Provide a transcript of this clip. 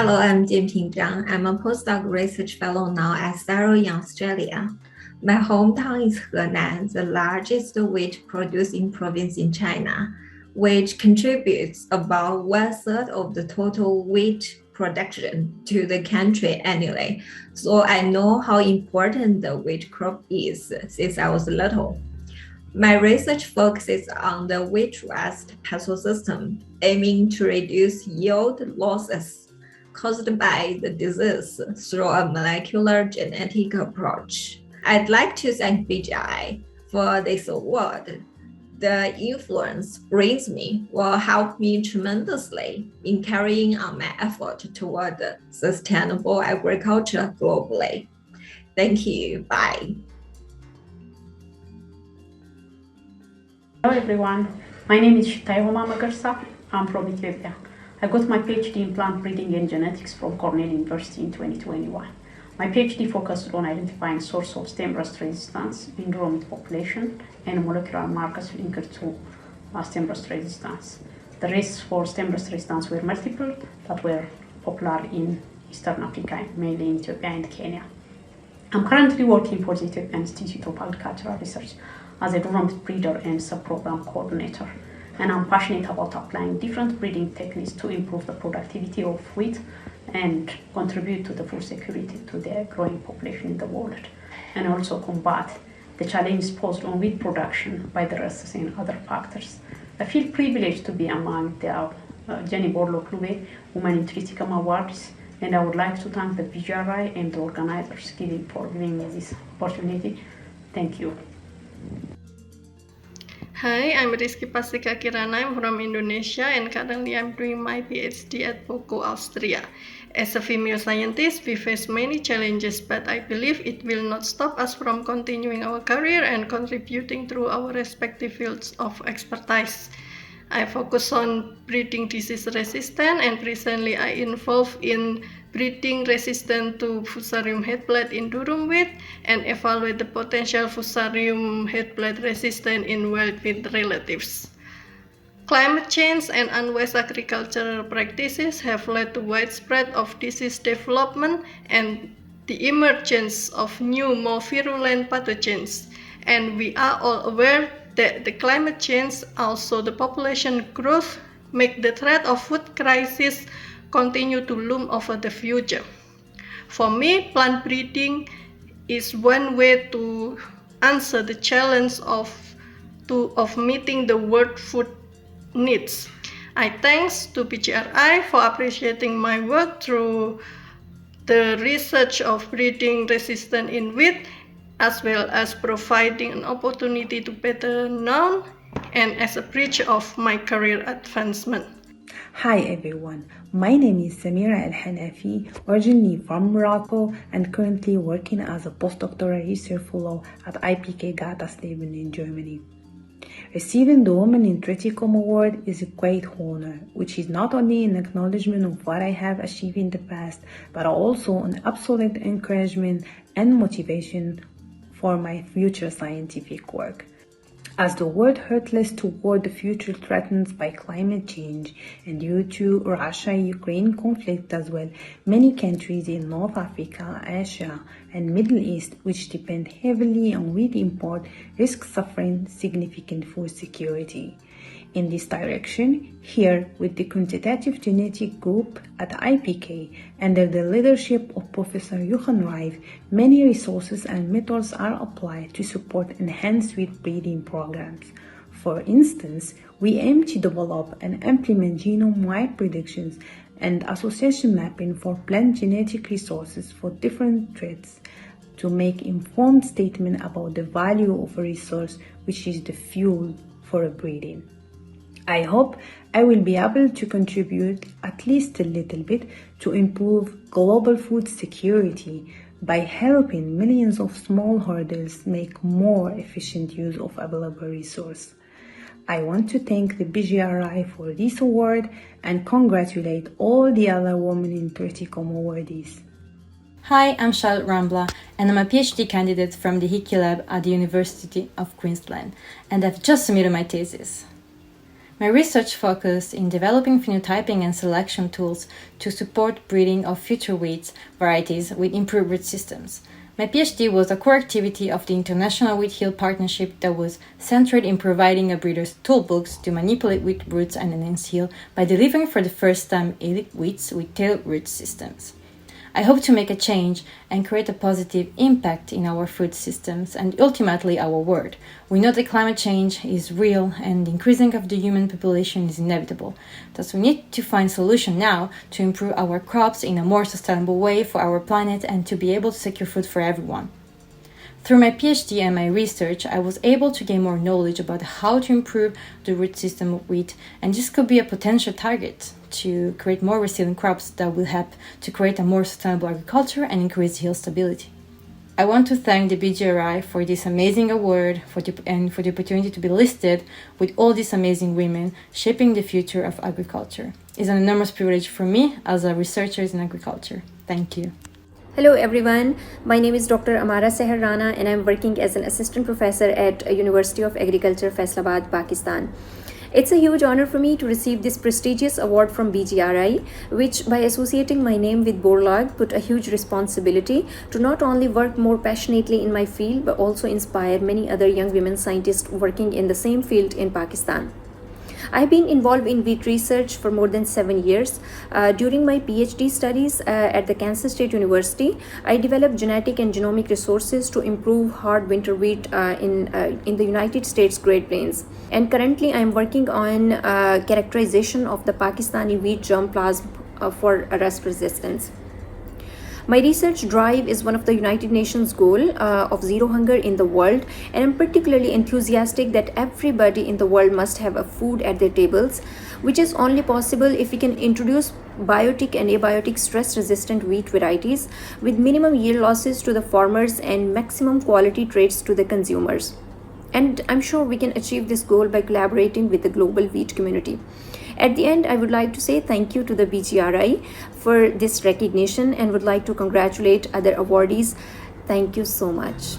Hello, I'm Jeanie Borlaug. I'm a postdoc research fellow now at Saro in Australia. My hometown is Henan, the largest wheat producing province in China, which contributes about 1/3 of the total wheat production to the country annually. So I know how important the wheat crop is since I was little. My research focuses on the wheat rust system, aiming to reduce yield losses caused by the disease through a molecular genetic approach. I'd like to thank BGRI for this award. The influence brings me will help me tremendously in carrying on my effort toward sustainable agriculture globally. Thank you. Bye. Hello everyone, my name is Magarsa. I'm from Ethiopia. I got my PhD in plant breeding and genetics from Cornell University in 2021. My PhD focused on identifying source of stem rust resistance in raw meat population and molecular markers linked to stem rust resistance. The risks for stem rust resistance were multiple that were popular in Eastern Africa, mainly in Ethiopia and Kenya. I'm currently working for the Ethiopian Institute of Agricultural Research as a raw meat breeder and sub-program coordinator. And I'm passionate about applying different breeding techniques to improve the productivity of wheat and contribute to the food security to the growing population in the world, and also combat the challenges posed on wheat production by the rusts and other factors. I feel privileged to be among the Jeanie Borlaug Laube Women in Triticum Awards, and I would like to thank the BGRI and the organizers for giving me this opportunity. Thank you. Hi, I'm Rizky Pastika Kirana. I'm from Indonesia and currently I'm doing my PhD at Boco, Austria. As a female scientist, we face many challenges, but I believe it will not stop us from continuing our career and contributing through our respective fields of expertise. I focus on breeding disease resistant, and recently I involved in breeding resistant to Fusarium head blight in durum wheat and evaluate the potential Fusarium head blight resistance in wild wheat relatives. Climate change and unwise agricultural practices have led to widespread of disease development and the emergence of new, more virulent pathogens. And we are all aware that the climate change, also the population growth, make the threat of food crisis continue to loom over the future. For me, plant breeding is one way to answer the challenge of meeting the world food needs. I thanks to BGRI for appreciating my work through the research of breeding resistant in wheat, as well as providing an opportunity to better know and as a bridge of my career advancement. Hi everyone, my name is Samira Al-Hanafi, originally from Morocco and currently working as a postdoctoral research fellow at IPK Gattasleben in Germany. Receiving the Women in Triticum Award is a great honor, which is not only an acknowledgement of what I have achieved in the past, but also an absolute encouragement and motivation for my future scientific work. As the world hurtles toward the future threatened by climate change and due to Russia-Ukraine conflict as well, many countries in North Africa, Asia, and Middle East, which depend heavily on wheat import, risk suffering significant food security. In this direction, here with the quantitative genetic group at IPK, under the leadership of Professor Johan Reif, many resources and methods are applied to support enhanced wheat breeding programs. For instance, we aim to develop and implement genome-wide predictions and association mapping for plant genetic resources for different traits to make informed statement about the value of a resource, which is the fuel for a breeding. I hope I will be able to contribute at least a little bit to improve global food security by helping millions of smallholders make more efficient use of available resources. I want to thank the BGRI for this award and congratulate all the other women in Triticum awardees. Hi, I'm Charlotte Rambla, and I'm a PhD candidate from the Hickey Lab at the University of Queensland, and I've just submitted my thesis. My research focused in developing phenotyping and selection tools to support breeding of future wheat varieties with improved root systems. My PhD was a core activity of the International Wheat Hill Partnership that was centered in providing a breeder's toolbox to manipulate wheat roots and enhance yield by delivering for the first time elite wheats with tailored root systems. I hope to make a change and create a positive impact in our food systems and ultimately our world. We know that climate change is real and the increasing of the human population is inevitable. Thus we need to find solutions now to improve our crops in a more sustainable way for our planet and to be able to secure food for everyone. Through my PhD and my research, I was able to gain more knowledge about how to improve the root system of wheat, and this could be a potential target to create more resilient crops that will help to create a more sustainable agriculture and increase yield stability. I want to thank the BGRI for this amazing award and for the opportunity to be listed with all these amazing women shaping the future of agriculture. It's an enormous privilege for me as a researcher in agriculture. Thank you. Hello everyone, my name is Dr. Amara and I'm working as an assistant professor at University of Agriculture, Faisalabad, Pakistan. It's a huge honor for me to receive this prestigious award from BGRI, which by associating my name with Borlaug put a huge responsibility to not only work more passionately in my field but also inspire many other young women scientists working in the same field in Pakistan. I've been involved in wheat research for more than 7 years. During my PhD studies at the Kansas State University, I developed genetic and genomic resources to improve hard winter wheat in the United States Great Plains. And currently, I'm working on characterization of the Pakistani wheat germplasm for rust resistance. My research drive is one of the United Nations goal of zero hunger in the world, and I'm particularly enthusiastic that everybody in the world must have a food at their tables, which is only possible if we can introduce biotic and abiotic stress-resistant wheat varieties with minimum yield losses to the farmers and maximum quality traits to the consumers. And I'm sure we can achieve this goal by collaborating with the global wheat community. At the end, I would like to say thank you to the BGRI for this recognition and would like to congratulate other awardees. Thank you so much.